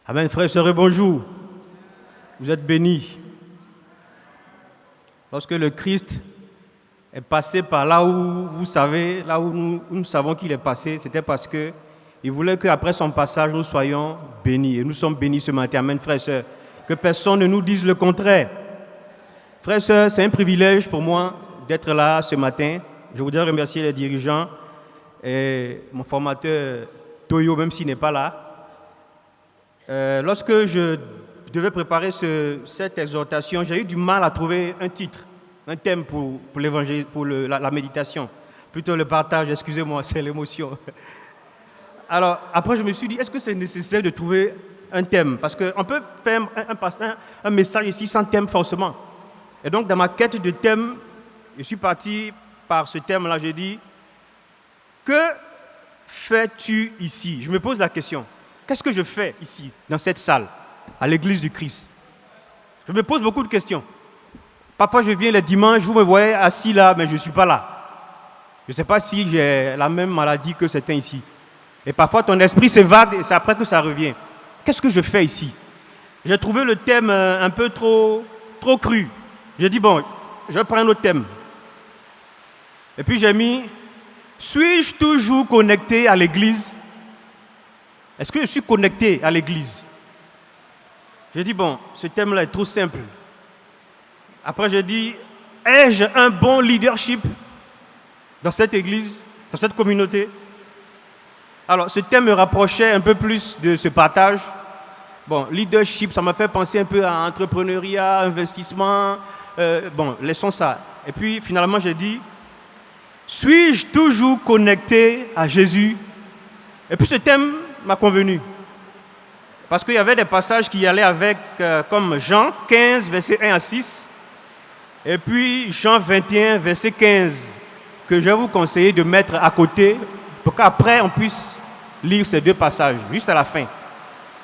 Amen, frères et sœurs, bonjour. Vous êtes bénis. Lorsque le Christ est passé par là où vous savez, là où nous savons qu'il est passé, c'était parce qu'il voulait qu'après son passage, nous soyons bénis. Et nous sommes bénis ce matin. Amen, frères et sœurs. Que personne ne nous dise le contraire. Frères et sœurs, c'est un privilège pour moi d'être là ce matin. Je voudrais remercier les dirigeants et mon formateur Toyo, même s'il n'est pas là. Lorsque je devais préparer cette exhortation, j'ai eu du mal à trouver un titre, un thème pour l'évangile, pour la méditation. Plutôt le partage, excusez-moi, c'est l'émotion. Alors, après, je me suis dit, est-ce que c'est nécessaire de trouver un thème? Parce qu'on peut faire un message ici sans thème forcément. Et donc, dans ma quête de thème, je suis parti par ce thème-là. J'ai dit, que fais-tu ici? Je me pose la question. Qu'est-ce que je fais ici, dans cette salle, à l'église du Christ? Je me pose beaucoup de questions. Parfois, je viens les dimanches, vous me voyez assis là, mais je ne suis pas là. Je ne sais pas si j'ai la même maladie que certains ici. Et parfois, ton esprit s'évade et c'est après que ça revient. Qu'est-ce que je fais ici? J'ai trouvé le thème un peu trop cru. J'ai dit, bon, je vais prendre un autre thème. Et puis j'ai mis, suis-je toujours connecté à l'église? Est-ce que je suis connecté à l'église? J'ai dit, bon, ce thème-là est trop simple. Après, j'ai dit, ai-je un bon leadership dans cette église, dans cette communauté? Alors, ce thème me rapprochait un peu plus de ce partage. Bon, leadership, ça m'a fait penser un peu à entrepreneuriat, investissement. Bon, laissons ça. Et puis, finalement, j'ai dit, suis-je toujours connecté à Jésus? Et puis, ce thème m'a convenu. Parce qu'il y avait des passages qui allaient avec, comme Jean 15, verset 1 à 6, et puis Jean 21, verset 15, que je vais vous conseiller de mettre à côté, pour qu'après on puisse lire ces deux passages, juste à la fin.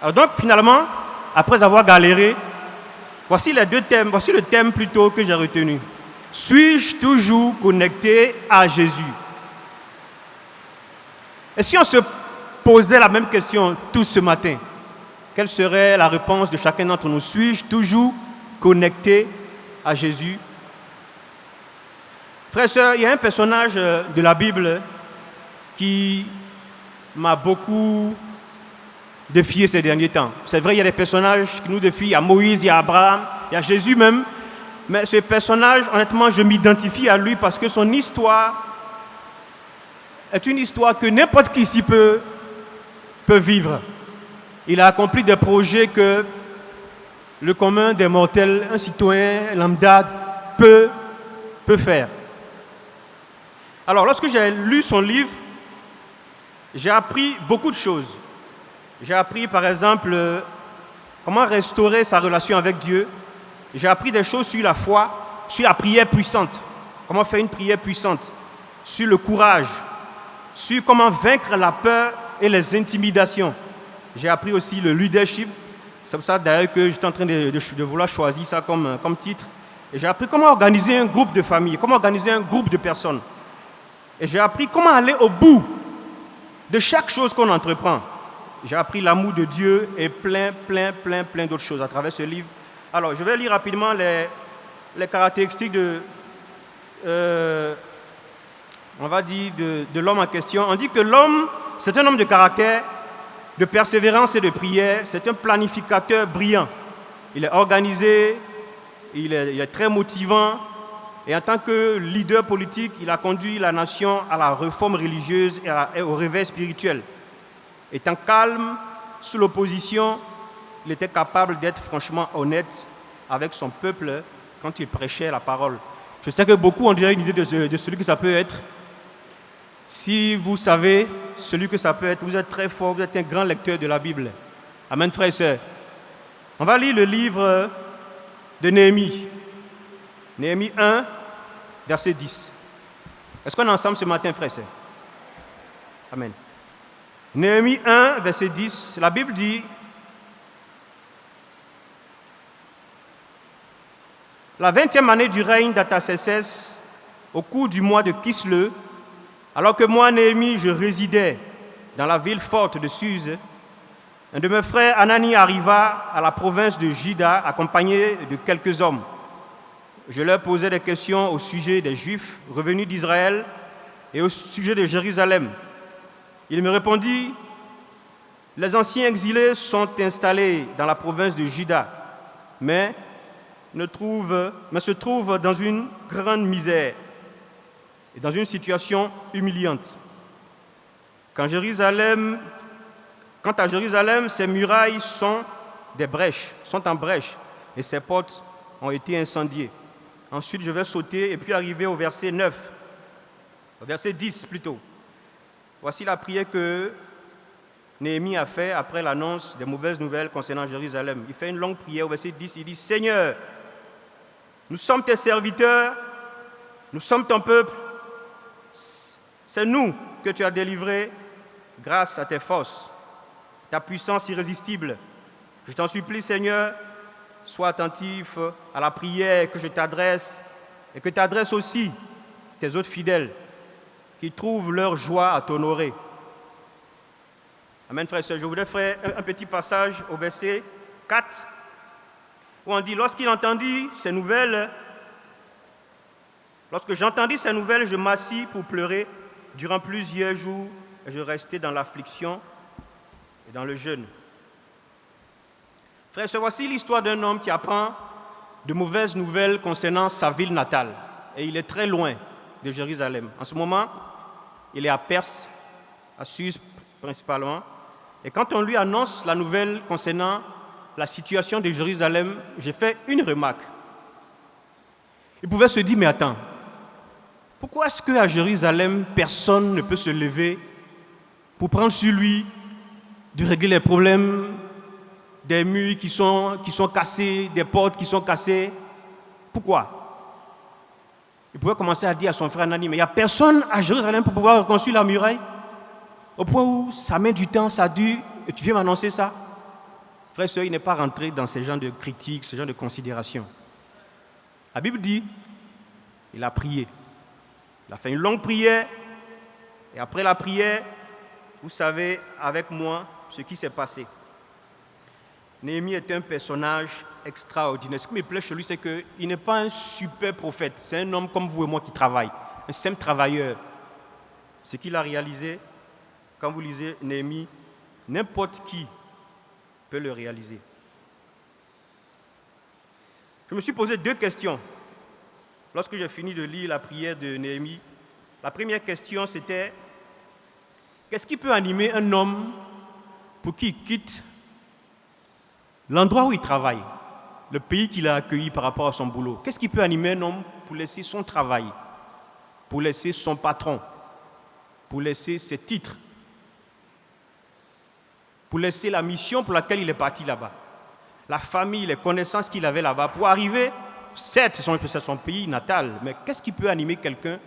Alors donc, finalement, après avoir galéré, voici les deux thèmes, voici le thème plutôt que j'ai retenu. Suis-je toujours connecté à Jésus? Et si on se posait la même question tous ce matin, quelle serait la réponse de chacun d'entre nous? Suis-je toujours connecté à Jésus? Frères et sœurs, il y a un personnage de la Bible qui m'a beaucoup défié ces derniers temps. C'est vrai, il y a des personnages qui nous défient. Il y a Moïse, il y a Abraham, il y a Jésus même. Mais ce personnage, honnêtement, je m'identifie à lui parce que son histoire est une histoire que n'importe qui ici peut vivre. Il a accompli des projets que le commun des mortels, un citoyen lambda, peut faire. Alors, lorsque j'ai lu son livre, j'ai appris beaucoup de choses. J'ai appris, par exemple, comment restaurer sa relation avec Dieu. J'ai appris des choses sur la foi, sur la prière puissante. Comment faire une prière puissante. Sur le courage. Sur comment vaincre la peur et les intimidations. J'ai appris aussi le leadership. C'est pour ça d'ailleurs que j'étais en train de vouloir choisir ça comme titre. Et j'ai appris comment organiser un groupe de famille, comment organiser un groupe de personnes. Et j'ai appris comment aller au bout de chaque chose qu'on entreprend. J'ai appris l'amour de Dieu et plein d'autres choses à travers ce livre. Alors, je vais lire rapidement les caractéristiques on va dire, de l'homme en question. On dit que l'homme, c'est un homme de caractère, de persévérance et de prière. C'est un planificateur brillant. Il est organisé, il est très motivant. Et en tant que leader politique, il a conduit la nation à la réforme religieuse et au réveil spirituel. Étant calme, sous l'opposition, il était capable d'être franchement honnête avec son peuple quand il prêchait la parole. Je sais que beaucoup ont déjà une idée de celui que ça peut être. Si vous savez celui que ça peut être, vous êtes très fort, vous êtes un grand lecteur de la Bible. Amen, frères et sœurs. On va lire le livre de Néhémie. Néhémie 1, verset 10. Est-ce qu'on est ensemble ce matin, frères et sœurs? Amen. Néhémie 1, verset 10, la Bible dit, la 20e année du règne d'Artaxerxès, au cours du mois de Kisleu, alors que moi, Néhémie, je résidais dans la ville forte de Suse, Un de mes frères, Anani, arriva à la province de Juda accompagné de quelques hommes. Je leur posais des questions au sujet des Juifs revenus d'Israël et au sujet de Jérusalem. Il me répondit: les anciens exilés sont installés dans la province de Juda, mais se trouvent dans une grande misère et dans une situation humiliante. Quant à Jérusalem, ses murailles sont en brèche, et ses portes ont été incendiées. Ensuite, je vais sauter et puis arriver au verset 9, au verset 10 plutôt. Voici la prière que Néhémie a fait après l'annonce des mauvaises nouvelles concernant Jérusalem. Il fait une longue prière au verset 10, il dit: Seigneur, nous sommes tes serviteurs, nous sommes ton peuple, c'est nous que tu as délivrés grâce à tes forces, ta puissance irrésistible. Je t'en supplie, Seigneur, sois attentif à la prière que je t'adresse et que t'adressent aussi tes autres fidèles qui trouvent leur joie à t'honorer. Amen, frères et sœurs. Je voudrais faire un petit passage au verset 4 où on dit: lorsque j'entendis ces nouvelles, je m'assis pour pleurer durant plusieurs jours et je restais dans l'affliction et dans le jeûne. Frères et sœurs, voici l'histoire d'un homme qui apprend de mauvaises nouvelles concernant sa ville natale. Et il est très loin de Jérusalem. En ce moment, il est à Perse, à Suse principalement. Et quand on lui annonce la nouvelle concernant la situation de Jérusalem, j'ai fait une remarque. Il pouvait se dire: mais attends, pourquoi est-ce qu'à Jérusalem, personne ne peut se lever pour prendre sur lui de régler les problèmes des murs qui sont cassés, des portes qui sont cassées? Pourquoi? Il pouvait commencer à dire à son frère Anani: mais il n'y a personne à Jérusalem pour pouvoir reconstruire la muraille? Au point où ça met du temps, ça dure, et tu viens m'annoncer ça? Frère et sœur, il n'est pas rentré dans ce genre de critiques, ce genre de considérations. La Bible dit, il a prié. Il a fait une longue prière, et après la prière, vous savez avec moi ce qui s'est passé. Néhémie est un personnage extraordinaire. Ce qui me plaît chez lui, c'est qu'il n'est pas un super prophète. C'est un homme comme vous et moi qui travaille, un simple travailleur. Ce qu'il a réalisé, quand vous lisez Néhémie, n'importe qui peut le réaliser. Je me suis posé 2 questions lorsque j'ai fini de lire la prière de Néhémie. La première question, c'était: qu'est-ce qui peut animer un homme pour qu'il quitte l'endroit où il travaille, le pays qu'il a accueilli par rapport à son boulot? Qu'est-ce qui peut animer un homme pour laisser son travail, pour laisser son patron, pour laisser ses titres, pour laisser la mission pour laquelle il est parti là-bas, la famille, les connaissances qu'il avait là-bas, pour arriver, certes, c'est son pays natal, mais qu'est-ce qui peut animer quelqu'un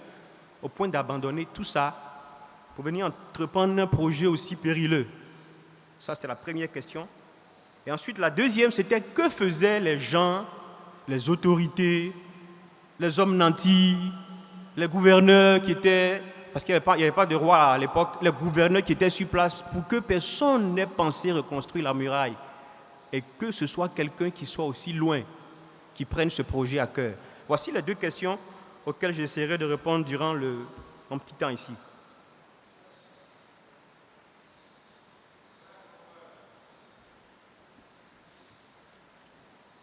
au point d'abandonner tout ça pour venir entreprendre un projet aussi périlleux? Ça, c'est la première question. Et ensuite, la deuxième, c'était: que faisaient les gens, les autorités, les hommes nantis, les gouverneurs qui étaient... Parce qu'il n'y avait pas de roi à l'époque, les gouverneurs qui étaient sur place pour que personne n'ait pensé reconstruire la muraille et que ce soit quelqu'un qui soit aussi loin, qui prenne ce projet à cœur. Voici les 2 questions auxquelles j'essaierai de répondre durant mon petit temps ici.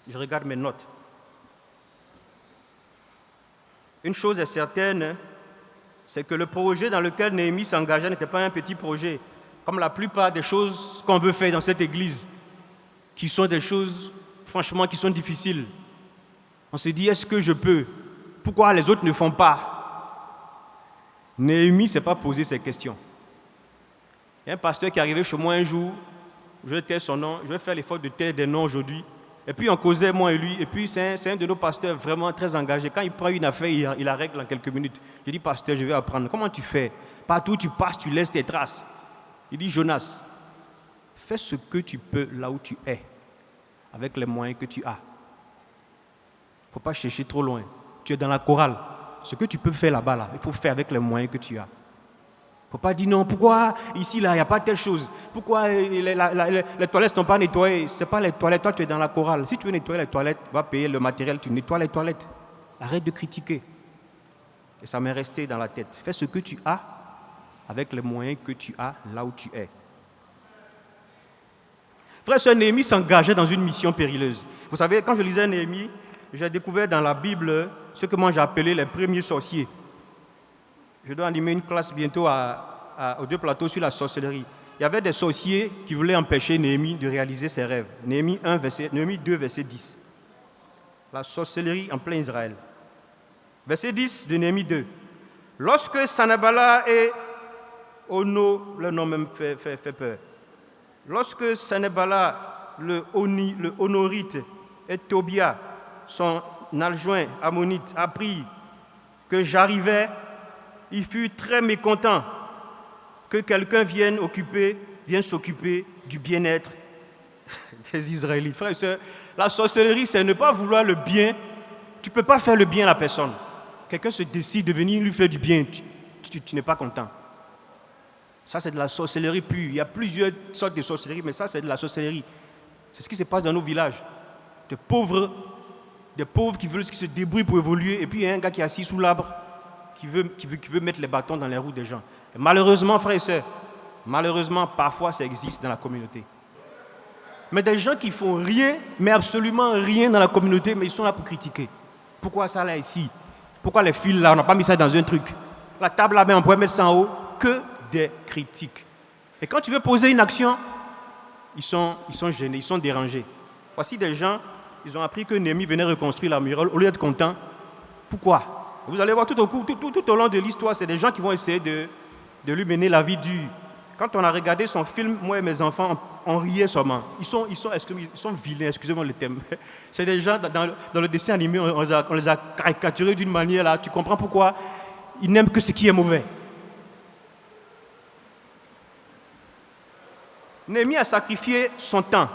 Je regarde mes notes. Une chose est certaine, c'est que le projet dans lequel Néhémie s'engageait n'était pas un petit projet, comme la plupart des choses qu'on veut faire dans cette église, qui sont des choses, franchement, qui sont difficiles. On se dit: est-ce que je peux? Pourquoi les autres ne font pas? Néhémie ne s'est pas posé ces questions. Il y a un pasteur qui est arrivé chez moi un jour, je vais taire son nom, je vais faire l'effort de taire des noms aujourd'hui. Et puis on causait, moi et lui, et puis c'est un de nos pasteurs vraiment très engagé. Quand il prend une affaire, il la règle en quelques minutes. Je dis: pasteur, je vais apprendre. Comment tu fais? Partout où tu passes, tu laisses tes traces. Il dit: Jonas, fais ce que tu peux là où tu es, avec les moyens que tu as. Il ne faut pas chercher trop loin. Tu es dans la chorale. Ce que tu peux faire là-bas, il faut faire avec les moyens que tu as. Il ne faut pas dire non, pourquoi ici, là, il n'y a pas telle chose. Pourquoi les toilettes ne sont pas nettoyées. Ce n'est pas les toilettes, toi tu es dans la chorale. Si tu veux nettoyer les toilettes, tu vas payer le matériel, tu nettoies les toilettes. Arrête de critiquer. Et ça m'est resté dans la tête. Fais ce que tu as avec les moyens que tu as là où tu es. Frère et sœur, Néhémie s'engageait dans une mission périlleuse. Vous savez, quand je lisais Néhémie, j'ai découvert dans la Bible ce que moi j'ai appelé les premiers sorciers. Je dois animer une classe bientôt aux 2 plateaux sur la sorcellerie. Il y avait des sorciers qui voulaient empêcher Néhémie de réaliser ses rêves. Néhémie 2, verset 10. La sorcellerie en plein Israël. Verset 10 de Néhémie 2. Lorsque Sanballat et Ono, le nom même fait peur. Lorsque Sanballat, le Honorite, et Tobia, son adjoint ammonite, apprit que j'arrivais, il fut très mécontent que quelqu'un vienne s'occuper du bien-être des Israélites. Frères et sœurs, la sorcellerie, c'est ne pas vouloir le bien. Tu ne peux pas faire le bien à la personne. Quelqu'un se décide de venir lui faire du bien, tu n'es pas content. Ça, c'est de la sorcellerie pure. Il y a plusieurs sortes de sorcellerie, mais ça, c'est de la sorcellerie. C'est ce qui se passe dans nos villages. Des pauvres qui se débrouillent pour évoluer, et puis il y a un gars qui est assis sous l'arbre, qui veut mettre les bâtons dans les roues des gens. Et malheureusement, frères et sœurs, parfois, ça existe dans la communauté. Mais des gens qui font rien, mais absolument rien dans la communauté, mais ils sont là pour critiquer. Pourquoi ça là ici? Pourquoi les fils là, on n'a pas mis ça dans un truc? La table là, on pourrait mettre ça en haut. Que des critiques. Et quand tu veux poser une action, ils sont gênés, ils sont dérangés. Voici des gens, ils ont appris que Néhémie venait reconstruire la muraille, au lieu d'être contents. Pourquoi? Vous allez voir tout au long de l'histoire, c'est des gens qui vont essayer de lui mener la vie dure. Quand on a regardé son film, moi et mes enfants, on riait seulement. Ils sont vilains, excusez-moi le thème. C'est des gens, dans le dessin animé, on les a caricaturés d'une manière là, tu comprends pourquoi ils n'aiment que ce qui est mauvais. Néhémie a sacrifié son temps.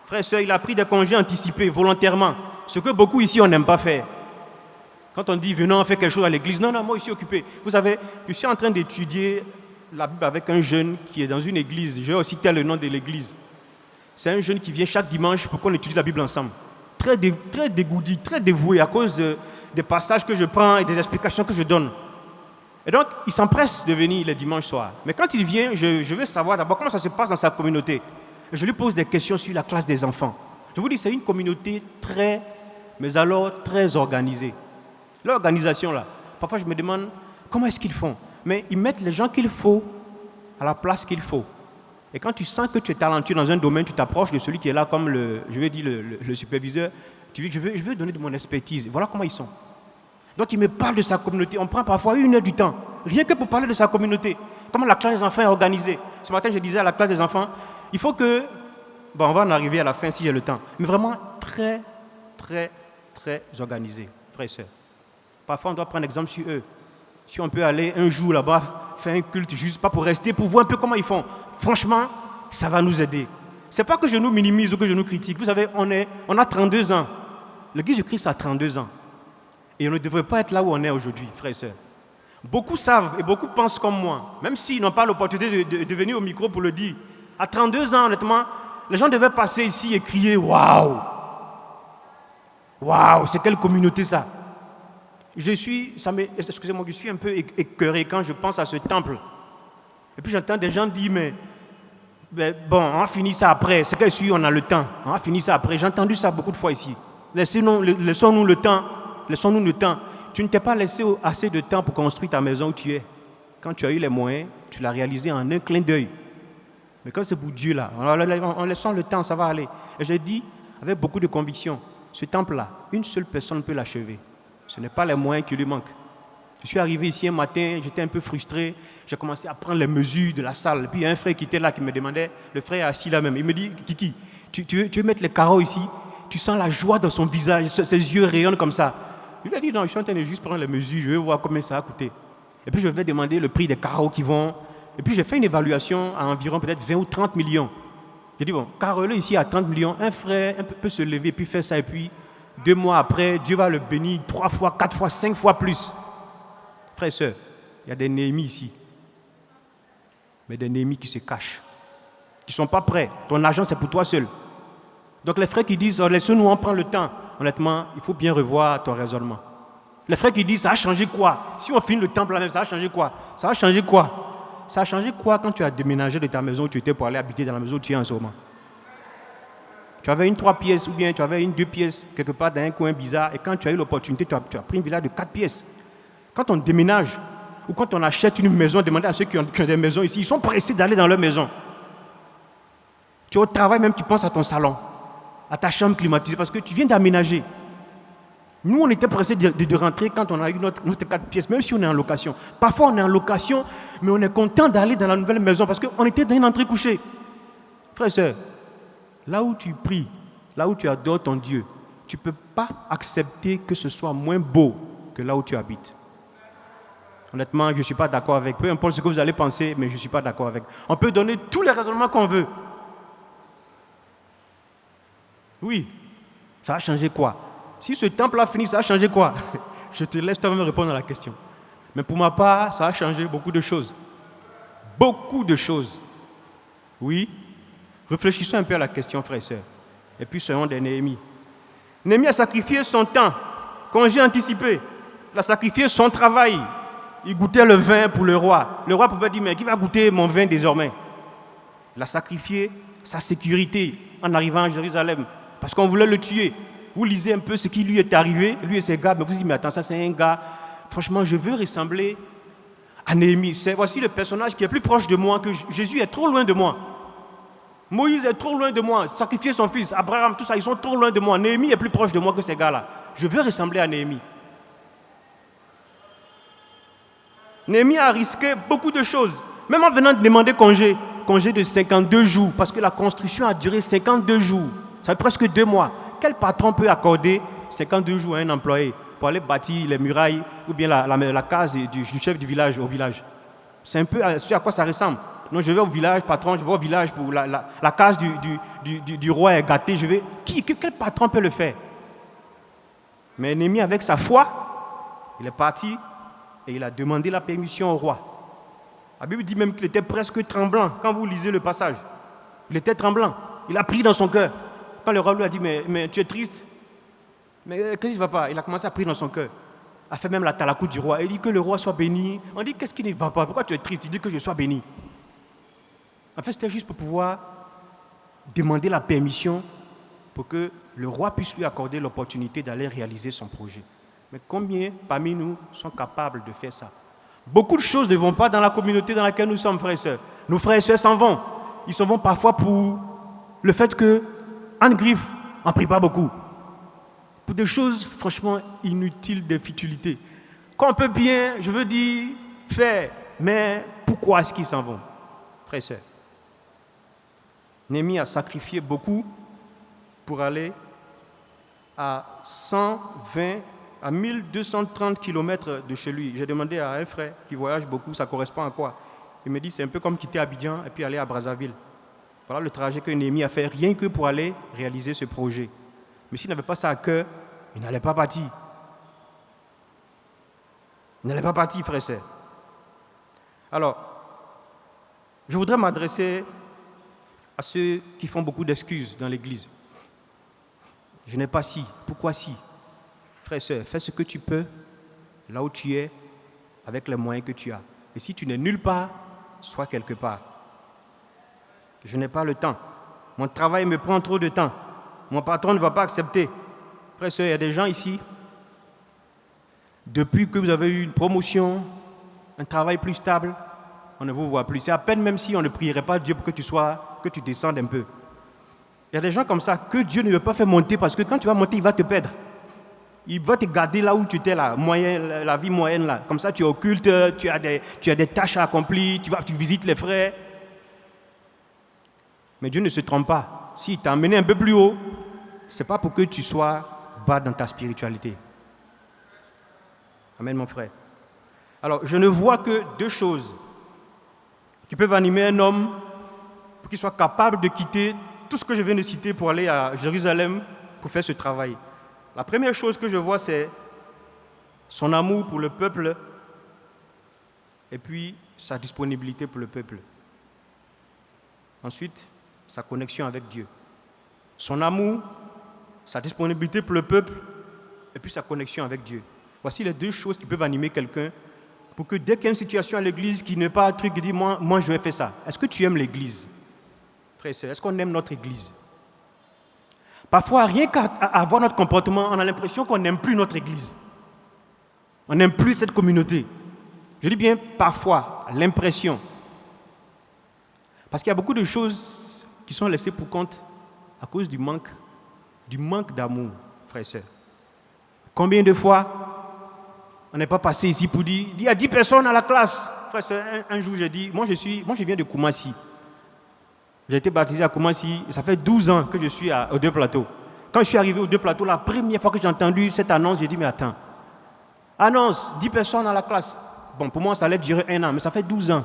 Frère et sœur, il a pris des congés anticipés, volontairement. Ce que beaucoup ici, on n'aime pas faire. Quand on dit, venons, on fait quelque chose à l'église. Non, moi, je suis occupé. Vous savez, je suis en train d'étudier la Bible avec un jeune qui est dans une église. Je vais aussi citer le nom de l'église. C'est un jeune qui vient chaque dimanche pour qu'on étudie la Bible ensemble. Très dégourdi, très dévoué à cause des passages que je prends et des explications que je donne. Et donc, il s'empresse de venir les dimanches soirs. Mais quand il vient, je veux savoir d'abord comment ça se passe dans sa communauté. Et je lui pose des questions sur la classe des enfants. Je vous dis, c'est une communauté très organisée. L'organisation là, parfois je me demande comment est-ce qu'ils font. Mais ils mettent les gens qu'il faut à la place qu'il faut. Et quand tu sens que tu es talentueux dans un domaine, tu t'approches de celui qui est là comme le superviseur. Tu dis, je veux donner de mon expertise. Voilà comment ils sont. Donc il me parle de sa communauté. On prend parfois 1 heure du temps, rien que pour parler de sa communauté. Comment la classe des enfants est organisée. Ce matin, je disais à la classe des enfants, il faut que... Bon, on va en arriver à la fin si j'ai le temps. Mais vraiment très organisé, frères et sœurs. Parfois, on doit prendre exemple sur eux. Si on peut aller un jour là-bas, faire un culte juste pas pour rester, pour voir un peu comment ils font. Franchement, ça va nous aider. Ce n'est pas que je nous minimise ou que je nous critique. Vous savez, on a 32 ans. L'Église de Christ a 32 ans. Et on ne devrait pas être là où on est aujourd'hui, frères et sœurs. Beaucoup savent et beaucoup pensent comme moi, même s'ils n'ont pas l'opportunité de venir au micro pour le dire. À 32 ans, honnêtement, les gens devaient passer ici et crier « Waouh ! Waouh, c'est quelle communauté ça !» Excusez-moi, je suis un peu écœuré quand je pense à ce temple. Et puis j'entends des gens dire « Mais bon, on va finir ça après. C'est que si on a le temps, on va finir ça après. » J'ai entendu ça beaucoup de fois ici. Laissons-nous le temps. Laissons-nous le temps. Tu ne t'es pas laissé assez de temps pour construire ta maison où tu es. Quand tu as eu les moyens, tu l'as réalisé en un clin d'œil. Mais quand c'est pour Dieu là, en laissant le temps, ça va aller. Et je dis avec beaucoup de conviction, ce temple-là, une seule personne peut l'achever. Ce n'est pas les moyens qui lui manquent. Je suis arrivé ici un matin, j'étais un peu frustré. J'ai commencé à prendre les mesures de la salle. Puis il y a un frère qui était là qui me demandait, le frère est assis là même. Il me dit, Kiki, tu veux mettre les carreaux ici? Tu sens la joie dans son visage, ses yeux rayonnent comme ça. Je lui ai dit, non, je suis en train de juste prendre les mesures, je vais voir combien ça va coûter. Et puis je vais demander le prix des carreaux qui vont. Et puis j'ai fait une évaluation à environ peut-être 20 ou 30 millions. J'ai dit, bon, carreau ici à 30 millions, un frère peut se lever et puis faire ça. Et puis 2 mois après, Dieu va le bénir 3 fois, 4 fois, 5 fois plus. Frères et sœurs, il y a des Néhémies ici. mais des Néhémies qui se cachent, qui ne sont pas prêts. Ton argent, c'est pour toi seul. Donc les frères qui disent, laisse-nous, on prend le temps. Honnêtement, il faut bien revoir ton raisonnement. Les frères qui disent, ça a changé quoi? Si on finit le temple là-même, ça a changé quoi? Ça a changé quoi? Ça a changé quoi quand tu as déménagé de ta maison où tu étais pour aller habiter dans la maison où tu es en ce moment? Tu avais une 3 pièces ou bien tu avais une 2 pièces quelque part dans un coin bizarre et quand tu as eu l'opportunité, tu as pris une villa de 4 pièces. Quand on déménage ou quand on achète une maison, demandez à ceux qui ont des maisons ici, ils sont pressés d'aller dans leur maison. Tu es au travail, même tu penses à ton salon, à ta chambre climatisée parce que tu viens d'aménager. Nous, on était pressés de rentrer quand on a eu notre 4 pièces, même si on est en location. Parfois, on est en location, mais on est content d'aller dans la nouvelle maison parce qu'on était dans une entrée couchée. Frères et sœurs, là où tu pries, là où tu adores ton Dieu, tu ne peux pas accepter que ce soit moins beau que là où tu habites. Honnêtement, je ne suis pas d'accord avec. Peu importe ce que vous allez penser, mais je ne suis pas d'accord avec. On peut donner tous les raisonnements qu'on veut. Oui, ça a changé quoi? Si ce temple a fini, ça a changé quoi? Je te laisse toi-même répondre à la question. Mais pour ma part, ça a changé beaucoup de choses. Beaucoup de choses. Oui. Réfléchissons un peu à la question, frères et sœurs. Et puis soyons des Néhémies. Néhémie a sacrifié son temps, congé anticipé. Il a sacrifié son travail. Il goûtait le vin pour le roi. Le roi pouvait dire, mais qui va goûter mon vin désormais? Il a sacrifié sa sécurité en arrivant à Jérusalem. Parce qu'on voulait le tuer. Vous lisez un peu ce qui lui est arrivé, lui et ses gars, mais vous dites, mais attends, ça c'est un gars, franchement, je veux ressembler à Néhémie. Voici le personnage qui est plus proche de moi, que Jésus est trop loin de moi. Moïse est trop loin de moi, sacrifier son fils, Abraham, tout ça, ils sont trop loin de moi. Néhémie est plus proche de moi que ces gars-là. Je veux ressembler à Néhémie. Néhémie a risqué beaucoup de choses, même en venant de demander congé de 52 jours, parce que la construction a duré 52 jours, ça fait presque 2 mois. Quel patron peut accorder 52 jours à un employé pour aller bâtir les murailles ou bien la case du chef du village au village? C'est un peu ce à quoi ça ressemble. Non, je vais au village, patron, je vais au village pour la case du roi est gâtée. Quel patron peut le faire? Mais Néhémie, avec sa foi, il est parti et il a demandé la permission au roi. La Bible dit même qu'il était presque tremblant. Quand vous lisez le passage, il était tremblant. Il a prié dans son cœur. Quand le roi lui a dit, mais tu es triste? Mais qu'est-ce qui ne va pas? Il a commencé à prier dans son cœur. A fait même la talakou du roi. Il dit que le roi soit béni. On dit, qu'est-ce qui ne va pas? Pourquoi tu es triste? Il dit que je sois béni. En fait, c'était juste pour pouvoir demander la permission pour que le roi puisse lui accorder l'opportunité d'aller réaliser son projet. Mais combien parmi nous sont capables de faire ça? Beaucoup de choses ne vont pas dans la communauté dans laquelle nous sommes, frères et sœurs. Nos frères et sœurs s'en vont. Ils s'en vont parfois pour le fait que Anne Griffe n'en prie pas beaucoup. Pour des choses franchement inutiles, des futilités. Qu'on peut bien, je veux dire, faire. Mais pourquoi est-ce qu'ils s'en vont? Frères et sœurs. Néhémie a sacrifié beaucoup pour aller à 120, à 1230 km de chez lui. J'ai demandé à un frère qui voyage beaucoup, ça correspond à quoi? Il me dit, c'est un peu comme quitter Abidjan et puis aller à Brazzaville. Voilà le trajet que Néhémie a fait, rien que pour aller réaliser ce projet. Mais s'il n'avait pas ça à cœur, il n'allait pas partir. Il n'allait pas partir, frère et sœur. Alors, je voudrais m'adresser à ceux qui font beaucoup d'excuses dans l'église. Je n'ai pas si, pourquoi si? Frère et sœur, fais ce que tu peux, là où tu es, avec les moyens que tu as. Et si tu n'es nulle part, sois quelque part. Je n'ai pas le temps. Mon travail me prend trop de temps. Mon patron ne va pas accepter. Frère et sœur, il y a des gens ici, depuis que vous avez eu une promotion, un travail plus stable, on ne vous voit plus. C'est à peine même si on ne prierait pas Dieu pour que tu descendes un peu. Il y a des gens comme ça que Dieu ne veut pas faire monter parce que quand tu vas monter, il va te perdre. Il va te garder là où tu étais, là, la vie moyenne. Là. Comme ça, tu es occulte, tu as des tâches à accomplir, tu visites les frères. Mais Dieu ne se trompe pas. S'il t'a amené un peu plus haut, ce n'est pas pour que tu sois bas dans ta spiritualité. Amen, mon frère. Alors, je ne vois que 2 choses qui peuvent animer un homme pour qu'il soit capable de quitter tout ce que je viens de citer pour aller à Jérusalem pour faire ce travail. La première chose que je vois, c'est son amour pour le peuple et puis sa disponibilité pour le peuple. Ensuite, sa connexion avec Dieu. Son amour, sa disponibilité pour le peuple, et puis sa connexion avec Dieu. Voici les deux choses qui peuvent animer quelqu'un pour que dès qu'il y a une situation à l'église qui n'est pas un truc qui dit moi je vais faire ça. Est-ce que tu aimes l'église? Frère et sœur, est-ce qu'on aime notre église? Parfois, rien qu'à voir notre comportement, on a l'impression qu'on n'aime plus notre église. On n'aime plus cette communauté. Je dis bien parfois, l'impression. Parce qu'il y a beaucoup de choses qui sont laissées pour compte à cause du manque d'amour, frères et sœurs. Combien de fois on n'est pas passé ici pour dire il y a 10 personnes à la classe. Frère et sœur, un jour j'ai dit, moi je viens de Koumassi. J'ai été baptisé à Koumassi, ça fait 12 ans que je suis aux Deux Plateaux. Quand je suis arrivé aux Deux Plateaux, la première fois que j'ai entendu cette annonce, j'ai dit mais attends, annonce, 10 personnes à la classe. Bon, pour moi ça allait durer 1 an, mais ça fait 12 ans.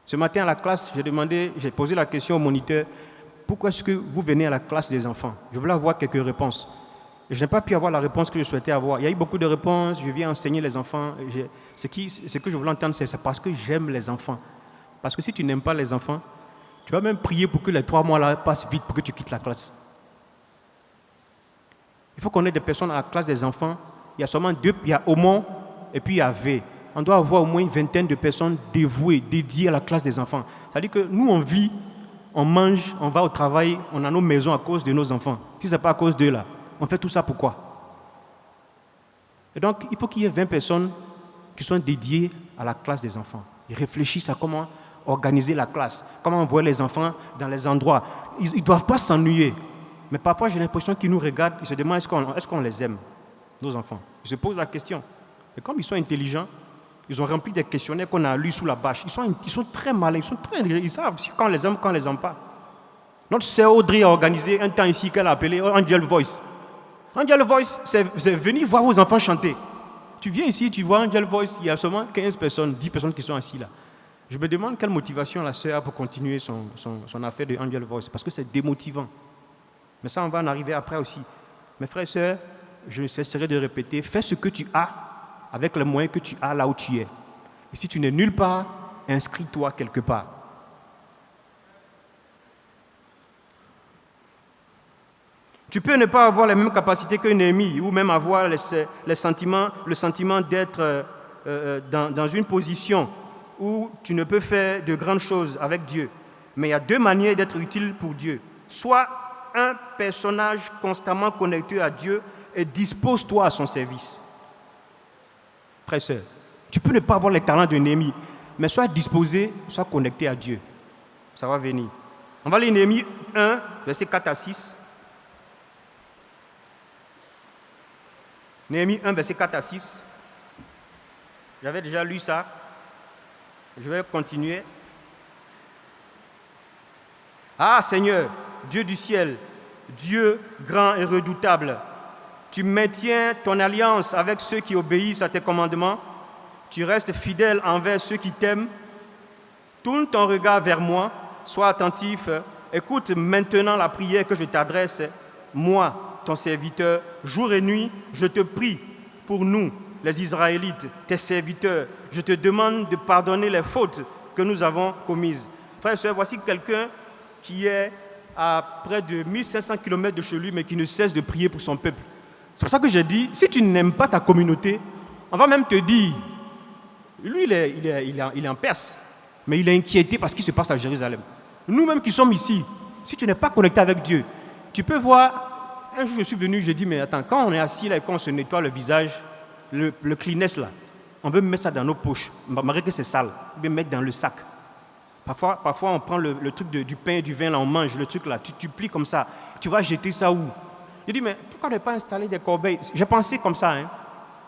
Ce matin à la classe, j'ai posé la question au moniteur, pourquoi est-ce que vous venez à la classe des enfants? Je voulais avoir quelques réponses. Je n'ai pas pu avoir la réponse que je souhaitais avoir. Il y a eu beaucoup de réponses, je viens enseigner les enfants. Ce que je voulais entendre, c'est parce que j'aime les enfants. Parce que si tu n'aimes pas les enfants, tu vas même prier pour que les 3 mois là passent vite pour que tu quittes la classe. Il faut qu'on ait des personnes à la classe des enfants. Il y a seulement 2, il y a Aumont et puis il y a V. On doit avoir au moins une vingtaine de personnes dévouées, dédiées à la classe des enfants. C'est-à-dire que nous, on vit, on mange, on va au travail, on a nos maisons à cause de nos enfants. Si ce n'est pas à cause d'eux là, on fait tout ça pourquoi? Et donc, il faut qu'il y ait 20 personnes qui sont dédiées à la classe des enfants. Ils réfléchissent à comment organiser la classe, comment envoyer les enfants dans les endroits. Ils ne doivent pas s'ennuyer. Mais parfois, j'ai l'impression qu'ils nous regardent, ils se demandent est-ce qu'on les aime, nos enfants. Ils se posent la question. Et comme ils sont intelligents, ils ont rempli des questionnaires qu'on a lus sous la bâche. Ils sont très malins, ils savent quand on les aime, quand on ne les aime pas. Notre sœur Audrey a organisé un temps ici qu'elle a appelé Angel Voice. Angel Voice, c'est venir voir vos enfants chanter. Tu viens ici, tu vois Angel Voice, il y a seulement 15 personnes, 10 personnes qui sont assises là. Je me demande quelle motivation la sœur a pour continuer son affaire de Angel Voice, parce que c'est démotivant. Mais ça, on va en arriver après aussi. Mes frères et sœurs, je ne cesserai de répéter, fais ce que tu as avec les moyens que tu as là où tu es. Et si tu n'es nulle part, inscris-toi quelque part. Tu peux ne pas avoir les mêmes capacités que Néhémie, ou même avoir le sentiment d'être dans une position où tu ne peux faire de grandes choses avec Dieu. Mais il y a 2 manières d'être utile pour Dieu. Soit un personnage constamment connecté à Dieu et dispose-toi à son service. Frère et sœur, tu peux ne pas avoir les talents de Néhémie, mais sois disposé, sois connecté à Dieu. Ça va venir. On va lire Néhémie 1, versets 4 à 6. Néhémie 1, verset 4 à 6. J'avais déjà lu ça. Je vais continuer. Ah Seigneur, Dieu du ciel, Dieu grand et redoutable, tu maintiens ton alliance avec ceux qui obéissent à tes commandements. Tu restes fidèle envers ceux qui t'aiment. Tourne ton regard vers moi, sois attentif. Écoute maintenant la prière que je t'adresse. Moi, ton serviteur, jour et nuit, je te prie pour nous, les Israélites, tes serviteurs. Je te demande de pardonner les fautes que nous avons commises. Frères et sœurs, voici quelqu'un qui est à près de 1500 km de chez lui, mais qui ne cesse de prier pour son peuple. C'est pour ça que j'ai dit, si tu n'aimes pas ta communauté, on va même te dire, lui il est en Perse, mais il est inquiété par ce qui se passe à Jérusalem. Nous-mêmes qui sommes ici, si tu n'es pas connecté avec Dieu, tu peux voir, un jour je suis venu, j'ai dit, mais attends, quand on est assis là et qu'on se nettoie le visage, le Kleenex là, on veut mettre ça dans nos poches, malgré que c'est sale, on veut mettre dans le sac. Parfois on prend le truc du pain et du vin, là, on mange le truc là, tu plies comme ça, tu vas jeter ça où? J'ai dit, mais pourquoi ne pas installer des corbeilles? J'ai pensé comme ça, hein.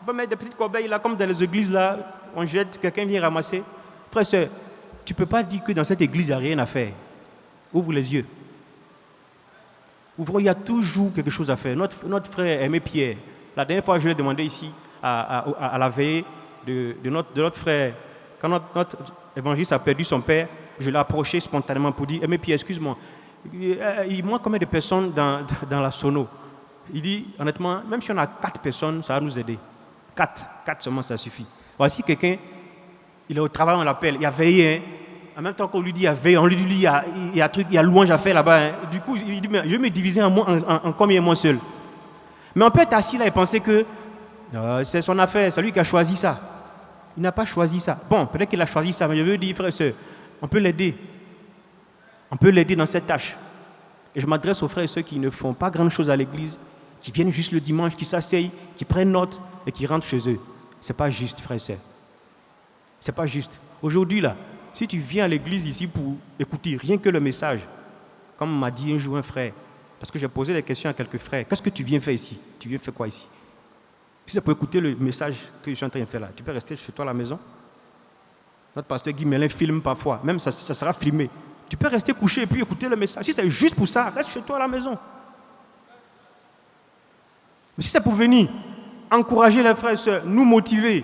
On peut mettre des petites corbeilles là, comme dans les églises là, on jette, quelqu'un vient ramasser. Frère, sœur, tu ne peux pas dire que dans cette église, il n'y a rien à faire. Ouvre les yeux. Ouvre, il y a toujours quelque chose à faire. Notre frère Aimé Pierre, la dernière fois, je lui ai demandé ici, à la veillée de notre frère, quand notre évangéliste a perdu son père, je l'ai approché spontanément pour dire, Aimé Pierre, excuse-moi, il manque combien de personnes dans la sono? Il dit, honnêtement, même si on a 4 personnes, ça va nous aider. 4 seulement, ça suffit. Voici quelqu'un, il est au travail, on l'appelle, il a veillé, hein. en même temps qu'on lui dit il y a veille, on lui dit il y a louange à faire là-bas. Hein. Du coup, il dit mais je vais me diviser en combien moi seul. Mais on peut être assis là et penser que c'est son affaire, c'est lui qui a choisi ça. Il n'a pas choisi ça. Bon, peut-être qu'il a choisi ça, mais je veux dire, frère et soeur, on peut l'aider. On peut l'aider dans cette tâche. Et je m'adresse aux frères et ceux qui ne font pas grand-chose à l'église, qui viennent juste le dimanche, qui s'asseyent, qui prennent note et qui rentrent chez eux. Ce n'est pas juste, frères et sœurs. Ce n'est pas juste. Aujourd'hui, là, si tu viens à l'église ici pour écouter rien que le message, comme m'a dit un jour un frère, parce que j'ai posé des questions à quelques frères, qu'est-ce que tu viens faire ici? Tu viens faire quoi ici? Si c'est pour écouter le message que je suis en train de faire là, tu peux rester chez toi à la maison. Notre pasteur Guy Mélin filme parfois, même ça sera filmé. Tu peux rester couché et puis écouter le message. Si c'est juste pour ça, reste chez toi à la maison. Mais si c'est pour venir, encourager les frères et sœurs, nous motiver,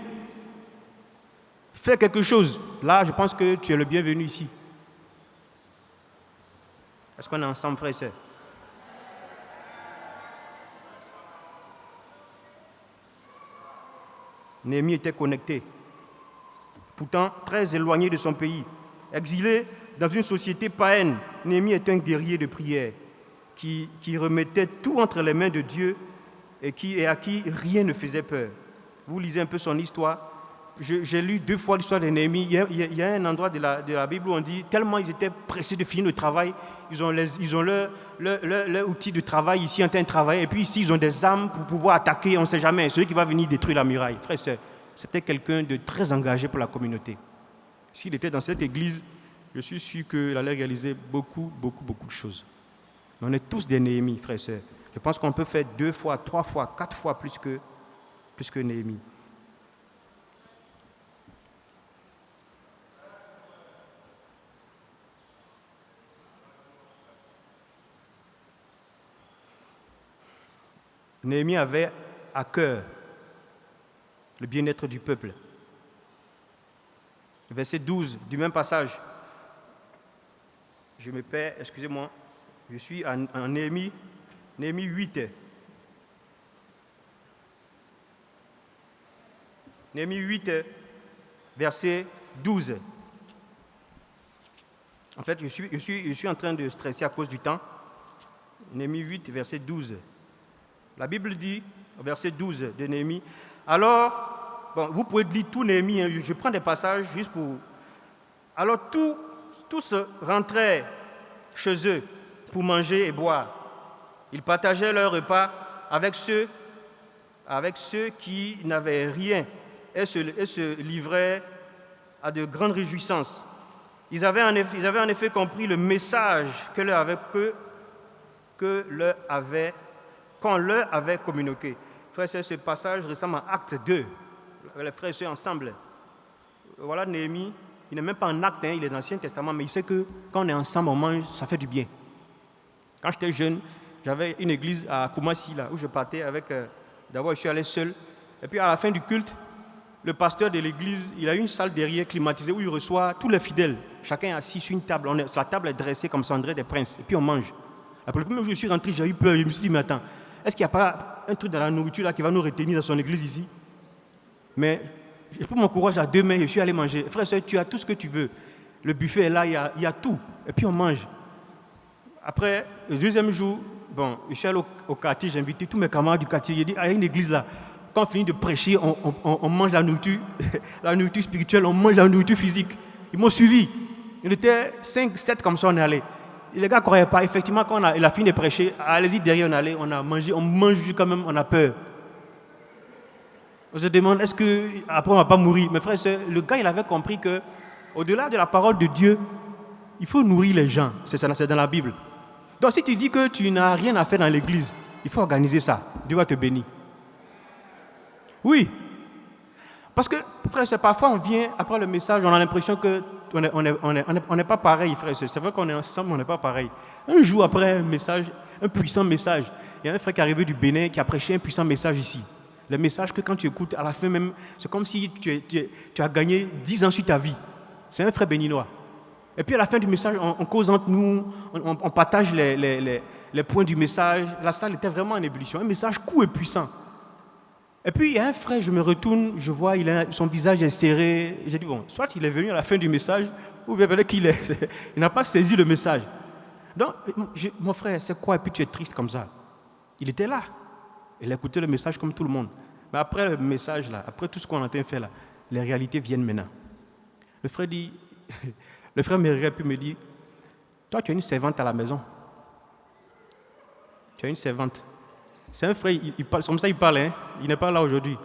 faire quelque chose, là, je pense que tu es le bienvenu ici. Est-ce qu'on est ensemble, frères et sœurs? Néhémie était connecté, pourtant très éloigné de son pays. Exilé dans une société païenne, Néhémie est un guerrier de prière qui remettait tout entre les mains de Dieu et à qui rien ne faisait peur. Vous lisez un peu son histoire. J'ai lu 2 fois l'histoire de Néhémie. Il y a un endroit de la Bible où on dit tellement ils étaient pressés de finir le travail, ils ont leur outil de travail ici en train de travailler, et puis ici ils ont des armes pour pouvoir attaquer, on ne sait jamais, celui qui va venir détruire la muraille. Frère et sœur, c'était quelqu'un de très engagé pour la communauté. S'il était dans cette église, je suis sûr qu'il allait réaliser beaucoup de choses. Mais on est tous des Néhémies, frères et sœurs. Je pense qu'on peut faire 2 fois, 3 fois, 4 fois plus que Néhémie. Néhémie avait à cœur le bien-être du peuple. Verset 12 du même passage. Je me perds, excusez-moi. Je suis en Néhémie 8. Néhémie 8, verset 12. En fait, je suis en train de stresser à cause du temps. Néhémie 8, verset 12. La Bible dit, verset 12 de Néhémie, alors, bon, vous pouvez lire tout Néhémie, hein, je prends des passages juste pour... Alors tous rentraient chez eux pour manger et boire. Ils partageaient leur repas avec ceux qui n'avaient rien et se livraient à de grandes réjouissances. Ils avaient en effet compris le message qu'on leur avait communiqué. Frères et sœurs, ce passage ressemble à Acte 2. Les frères et sœurs ensemble. Voilà Néhémie, il n'est même pas en Acte, il est dans l'Ancien Testament, mais il sait que quand on est ensemble, on mange, ça fait du bien. Quand j'étais jeune, j'avais une église à Koumassi, là, où je partais avec... D'abord, je suis allé seul. Et puis, à la fin du culte, le pasteur de l'église, il a une salle derrière climatisée où il reçoit tous les fidèles. Chacun est assis sur une table. La table est dressée comme ça, on dirait des princes. Et puis, on mange. Après, le premier jour où je suis rentré, j'ai eu peur. Je me suis dit, mais attends, est-ce qu'il n'y a pas un truc dans la nourriture là, qui va nous retenir dans son église ici? Mais j'ai pris mon courage à 2 mains, je suis allé manger. Frère et soeur, tu as tout ce que tu veux. Le buffet est là, il y a tout. Et puis on mange. Après, le deuxième jour, bon, je suis allé au quartier, j'ai invité tous mes camarades du quartier. J'ai dit, il y a une église là. Quand on finit de prêcher, on mange la nourriture, la nourriture spirituelle, on mange la nourriture physique. Ils m'ont suivi. Il était 5, 7 comme ça, on est allé. Et les gars ne croyaient pas. Effectivement, quand il a fini de prêcher, allez-y derrière, on est allé, on a mangé, on mange quand même, on a peur. On se demande, est-ce qu'après on ne va pas mourir? Mais frère, le gars, il avait compris que au-delà de la parole de Dieu, il faut nourrir les gens. C'est dans la Bible. Donc si tu dis que tu n'as rien à faire dans l'église, il faut organiser ça. Dieu va te bénir. Oui. Parce que, frère, parfois on vient, après le message, on a l'impression qu'on n'est pas pareil, frère. C'est vrai qu'on est ensemble, on n'est pas pareil. Un jour après un message, un puissant message, il y a un frère qui est arrivé du Bénin qui a prêché un puissant message ici. Le message que quand tu écoutes, à la fin même, c'est comme si tu as gagné 10 ans sur ta vie. C'est un frère béninois. Et puis à la fin du message, on cause entre nous, on partage les points du message. La salle était vraiment en ébullition. Un message court et puissant. Et puis, il y a un frère, je me retourne, je vois, son visage est serré. J'ai dit, bon, soit il est venu à la fin du message, ou bien peut-être qu'il il n'a pas saisi le message. Donc, mon frère, c'est quoi? Et puis tu es triste comme ça. Il était là. Il écoutait le message comme tout le monde. Mais après le message, là, après tout ce qu'on est en train de faire, là, les réalités viennent maintenant. Le frère me regarde et me dit, toi, tu as une servante à la maison. Tu as une servante. C'est un frère, il parle, comme ça il parle, hein? Il n'est pas là aujourd'hui.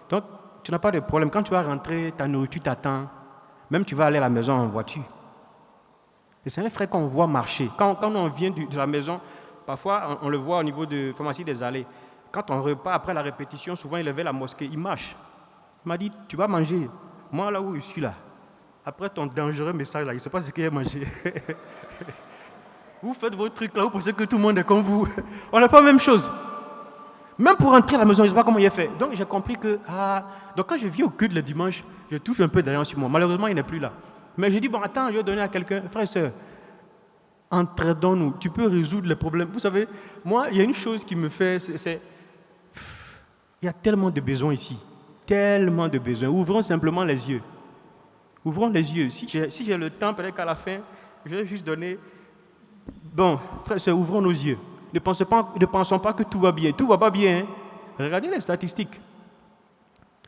Donc, tu n'as pas de problème. Quand tu vas rentrer, ta nourriture t'attend. Même tu vas aller à la maison en voiture. Et c'est un frère qu'on voit marcher. Quand on vient de la maison, parfois on le voit au niveau de pharmacie des allées. Quand on repart après la répétition, souvent il avait la mosquée, il marche. Il m'a dit, tu vas manger. Moi, là où je suis là, après ton dangereux message là, il ne sait pas ce qu'il a mangé. Vous faites vos trucs là, vous pensez que tout le monde est comme vous. On n'a pas la même chose. Même pour rentrer à la maison, je ne sais pas comment il a fait. Donc j'ai compris que, donc quand je viens au culte le dimanche, je touche un peu derrière sur moi. Malheureusement, il n'est plus là. Mais je dis, bon, attends, je vais donner à quelqu'un, frère et soeur, entraidons-nous, tu peux résoudre les problèmes. Vous savez, moi, il y a une chose qui me fait, il y a tellement de besoins ici, tellement de besoins. Ouvrons simplement les yeux. Ouvrons les yeux. Si j'ai le temps, peut-être qu'à la fin, je vais juste donner, bon, frère et soeur, ouvrons nos yeux. Ne pensons pas que tout va bien. Tout ne va pas bien. Hein. Regardez les statistiques.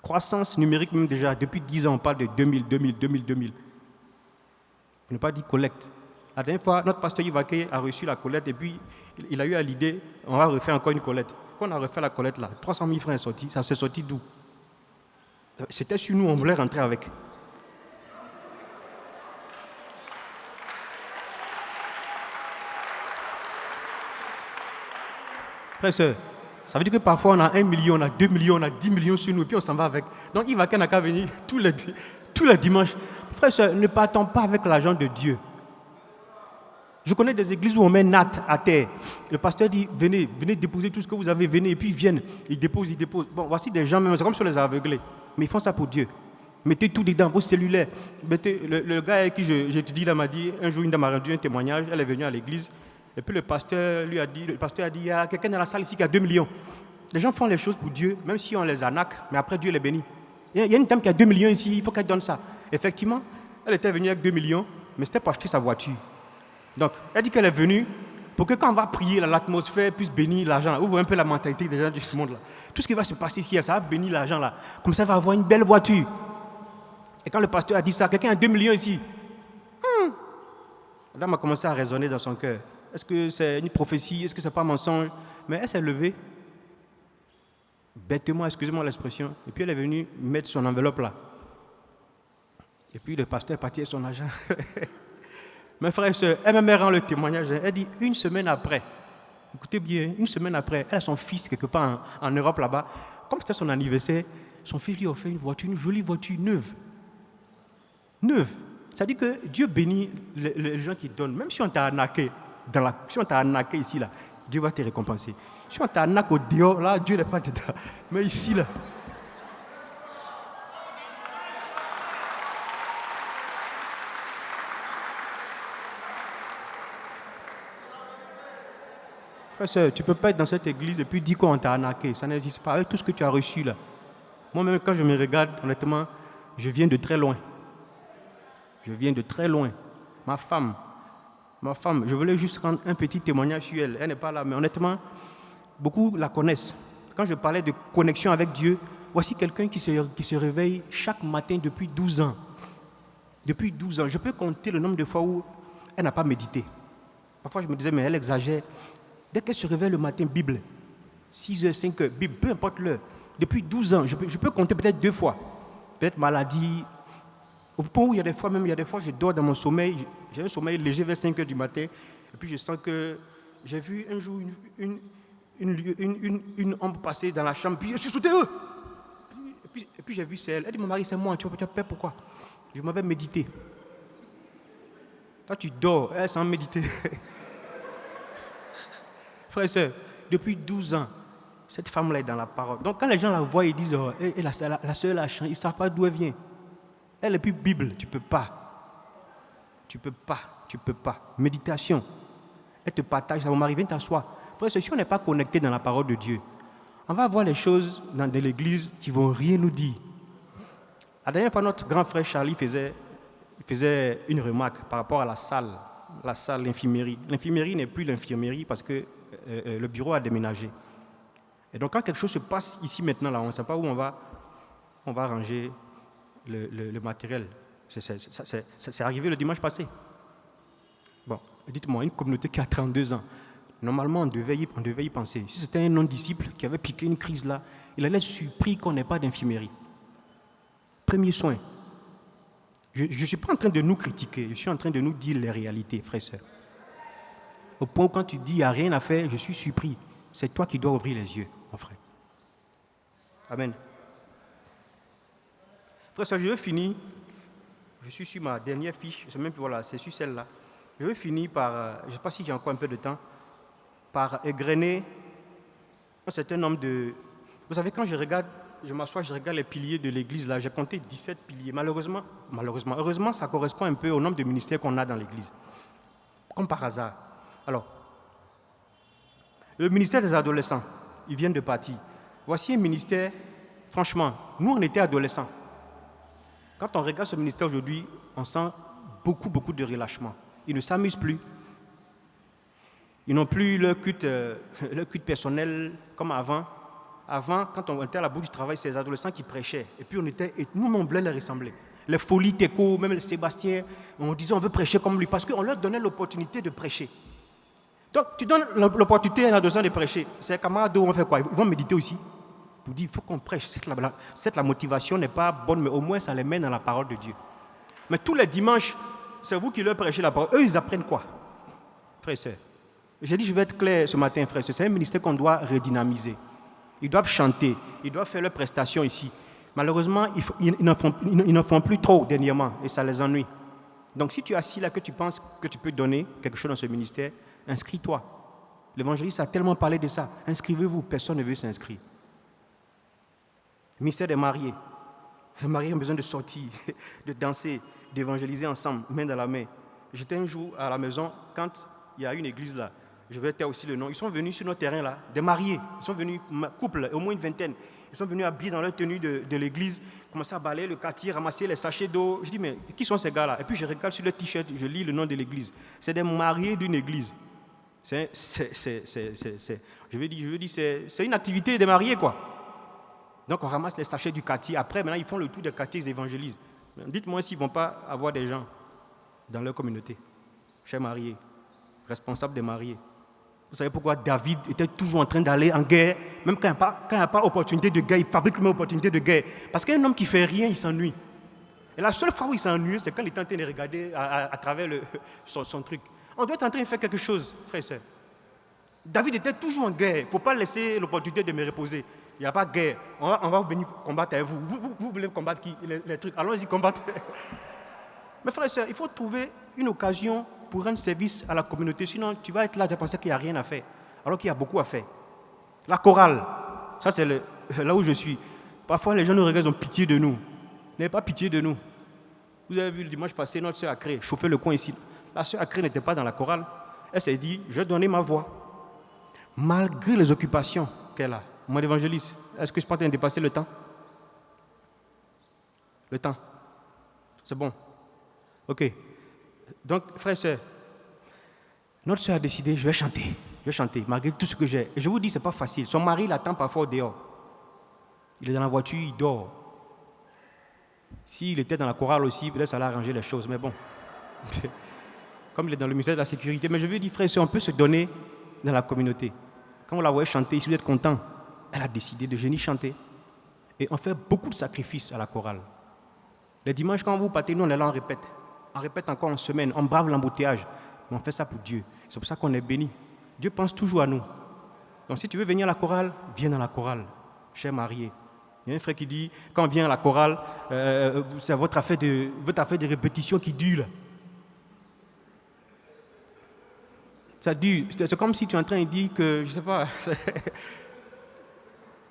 Croissance numérique même déjà. Depuis 10 ans, on parle de 2000. On n'a pas dit collecte. La dernière fois, notre pasteur Yvaké a reçu la collecte et puis il a eu à l'idée, on va refaire encore une collecte. Quand on a refait la collecte là, 300 000 francs est sorti. Ça s'est sorti d'où? C'était sur nous, on voulait rentrer avec. Frère, sœur, ça veut dire que parfois on a 1 million, on a 2 millions, on a 10 millions sur nous et puis on s'en va avec. Donc il va n'a qu'à venir tous les dimanches. Frère, sœur, ne partons pas avec l'argent de Dieu. Je connais des églises où on met natte à terre. Le pasteur dit, venez déposer tout ce que vous avez, venez, et puis ils viennent, ils déposent. Bon, voici des gens, même, c'est comme sur les aveuglés. Mais ils font ça pour Dieu. Mettez tout dedans, vos cellulaires. Le gars avec qui j'étudie là m'a dit, un jour, une dame m'a rendu un témoignage, elle est venue à l'église. Et puis le pasteur a dit, il y a quelqu'un dans la salle ici qui a 2 millions. Les gens font les choses pour Dieu, même si on les arnaque, mais après Dieu les bénit. Il y a une dame qui a 2 millions ici, il faut qu'elle donne ça. Effectivement, elle était venue avec 2 millions, mais c'était pour acheter sa voiture. Donc, elle dit qu'elle est venue pour que quand on va prier, l'atmosphère puisse bénir l'argent. Vous voyez un peu la mentalité des gens du monde là. Tout ce qui va se passer ici, ça va bénir l'argent là. Comme ça, elle va avoir une belle voiture. Et quand le pasteur a dit ça, quelqu'un a 2 millions ici. La dame a commencé à raisonner dans son cœur. Est-ce que c'est une prophétie? Est-ce que c'est pas un mensonge? Mais elle s'est levée, bêtement, excusez-moi l'expression, et puis elle est venue mettre son enveloppe là. Et puis le pasteur est parti avec son argent. Mes frères et sœurs, elle me rend le témoignage. Elle dit, une semaine après, écoutez bien, une semaine après, elle a son fils quelque part en Europe là-bas. Comme c'était son anniversaire, son fils lui a offert une voiture, une jolie voiture neuve. Neuve. Ça dit que Dieu bénit les gens qui donnent. Même si on t'a arnaqué, si on t'a arnaqué ici, là, Dieu va te récompenser. Si on t'a arnaqué au dehors, là, Dieu n'est pas dedans. Mais ici, là. Frère, sœur, tu ne peux pas être dans cette église et puis dire qu'on t'a arnaqué. Ça n'existe pas. Avec tout ce que tu as reçu là. Moi-même, quand je me regarde, honnêtement, je viens de très loin. Je viens de très loin. Ma femme, je voulais juste rendre un petit témoignage sur elle. Elle n'est pas là, mais honnêtement, beaucoup la connaissent. Quand je parlais de connexion avec Dieu, voici quelqu'un qui se réveille chaque matin depuis 12 ans. Depuis 12 ans. Je peux compter le nombre de fois où elle n'a pas médité. Parfois, je me disais, mais elle exagère. Dès qu'elle se réveille le matin, Bible. 6 heures, 5 heures, Bible, peu importe l'heure. Depuis 12 ans, je peux compter peut-être 2 fois. Peut-être maladie. Au point où il y a des fois, je dors dans mon sommeil. J'ai un sommeil léger vers 5 heures du matin. Et puis je sens que j'ai vu un jour une ombre passer dans la chambre. Puis je suis sauté. Et puis j'ai vu c'est elle. Elle dit, mon mari, c'est moi. Tu as peur pourquoi? Je m'avais médité. Toi, tu dors, elle sans méditer. Frère et soeur, depuis 12 ans, cette femme-là est dans la parole. Donc quand les gens la voient, ils disent, oh, la soeur la chante, ils ne savent pas d'où elle vient. Elle est plus Bible, tu ne peux pas. Tu ne peux pas. Méditation. Elle te partage, ça va m'arriver, viens t'asseoir. Frère et soeur, si on n'est pas connecté dans la parole de Dieu, on va voir les choses dans de l'église qui ne vont rien nous dire. La dernière fois, notre grand frère Charlie faisait une remarque par rapport à la salle, l'infirmerie. L'infirmerie n'est plus l'infirmerie parce que le bureau a déménagé. Et donc, quand quelque chose se passe ici maintenant, là, on ne sait pas où on va ranger le matériel. C'est arrivé le dimanche passé. Bon, dites-moi, une communauté qui a 32 ans, normalement, on devait y penser. Si c'était un non-disciple qui avait piqué une crise là, il allait être surpris qu'on n'ait pas d'infirmerie. Premier soin. Je ne suis pas en train de nous critiquer, je suis en train de nous dire les réalités, frères et sœurs. Au point où quand tu dis il n'y a rien à faire, je suis surpris. C'est toi qui dois ouvrir les yeux, mon frère. Amen. Frère et sœurs, je vais finir. Je suis sur ma dernière fiche, c'est sur celle-là. Je vais finir par, je ne sais pas si j'ai encore un peu de temps, par égrener un certain nombre de... Vous savez, quand je m'assois, je regarde les piliers de l'église, là, j'ai compté 17 piliers. Heureusement, ça correspond un peu au nombre de ministères qu'on a dans l'église. Comme par hasard. Alors, le ministère des adolescents, ils viennent de partir. Voici un ministère, franchement, nous on était adolescents. Quand on regarde ce ministère aujourd'hui, on sent beaucoup de relâchement. Ils ne s'amusent plus. Ils n'ont plus leur culte personnel comme avant. Avant, quand on était à la bout du travail, c'est les adolescents qui prêchaient. Et puis nous, on voulait les ressembler. Les folies Teco, même le Sébastien, on disait on veut prêcher comme lui, parce qu'on leur donnait l'opportunité de prêcher. Donc, tu donnes l'opportunité à un adolescent de prêcher. Ces camarades vont faire quoi? Ils vont méditer aussi. Pour dire, il faut qu'on prêche. Certes, la motivation n'est pas bonne, mais au moins, ça les mène dans la parole de Dieu. Mais tous les dimanches, c'est vous qui leur prêchez la parole. Eux, ils apprennent quoi? Frères et sœurs. J'ai dit, je vais être clair ce matin, frères et sœurs. C'est un ministère qu'on doit redynamiser. Ils doivent chanter, ils doivent faire leurs prestations ici. Malheureusement, ils n'en font plus trop dernièrement et ça les ennuie. Donc si tu es assis là, que tu penses que tu peux donner quelque chose dans ce ministère, inscris-toi. L'évangéliste a tellement parlé de ça. Inscrivez-vous, personne ne veut s'inscrire. Le ministère des mariés. Les mariés ont besoin de sortir, de danser, d'évangéliser ensemble, main dans la main. J'étais un jour à la maison, quand il y a une église là, je vais taire aussi le nom, ils sont venus sur notre terrain là, des mariés, ils sont venus, couple, au moins une vingtaine, ils sont venus habillés dans leur tenue de l'église, commencer à balayer le quartier, ramasser les sachets d'eau. Je dis, mais qui sont ces gars-là? Et puis je regarde sur le t-shirt, je lis le nom de l'église. C'est des mariés d'une église. C'est une activité des mariés, quoi. Donc on ramasse les sachets du quartier, après maintenant ils font le tour des quartiers, ils évangélisent. Dites-moi s'ils ne vont pas avoir des gens dans leur communauté, chers mariés, responsables des mariés. Vous savez pourquoi David était toujours en train d'aller en guerre, même quand il n'y a pas opportunité de guerre, il fabrique une opportunité de guerre. Parce qu'un homme qui ne fait rien, il s'ennuie. Et la seule fois où il s'ennuie, c'est quand il est en train de regarder à travers son truc. On doit être en train de faire quelque chose, frères et sœurs. David était toujours en guerre. Il ne faut pas laisser l'opportunité de me reposer. Il n'y a pas de guerre. On va venir combattre avec vous. Vous voulez combattre qui? Les trucs. Allons-y combattre. Mais frères et sœurs, il faut trouver une occasion pour rendre service à la communauté. Sinon, tu vas être là de penser qu'il n'y a rien à faire, alors qu'il y a beaucoup à faire. La chorale, ça c'est là où je suis. Parfois, les gens nous regardent, ils ont pitié de nous. N'ayez pas pitié de nous. Vous avez vu le dimanche passé, notre sœur Acré chauffait le coin ici. La sœur Acré n'était pas dans la chorale. Elle s'est dit, je vais donner ma voix. Malgré les occupations qu'elle a. Mon évangéliste, est-ce que je suis pas en train de dépasser le temps? Le temps. C'est bon. Ok. Donc, frères et sœurs, notre sœur a décidé, je vais chanter, malgré tout ce que j'ai. Et je vous dis, ce n'est pas facile. Son mari l'attend parfois dehors. Il est dans la voiture, il dort. S'il était dans la chorale aussi, peut-être ça allait arranger les choses, mais bon. Comme il est dans le ministère de la Sécurité. Mais je veux dire, frères et sœurs, on peut se donner dans la communauté. Quand vous la voyez chanter, si vous êtes content, elle a décidé de venir chanter. Et on fait beaucoup de sacrifices à la chorale. Les dimanches, quand vous partez, nous, on est là, on répète. On répète encore en semaine, on brave l'embouteillage. Mais on fait ça pour Dieu. C'est pour ça qu'on est béni. Dieu pense toujours à nous. Donc si tu veux venir à la chorale, viens dans la chorale, cher marié. Il y a un frère qui dit, quand on vient à la chorale, c'est votre affaire de répétition qui dure. Ça dure. C'est comme si tu es en train de dire que, je ne sais pas,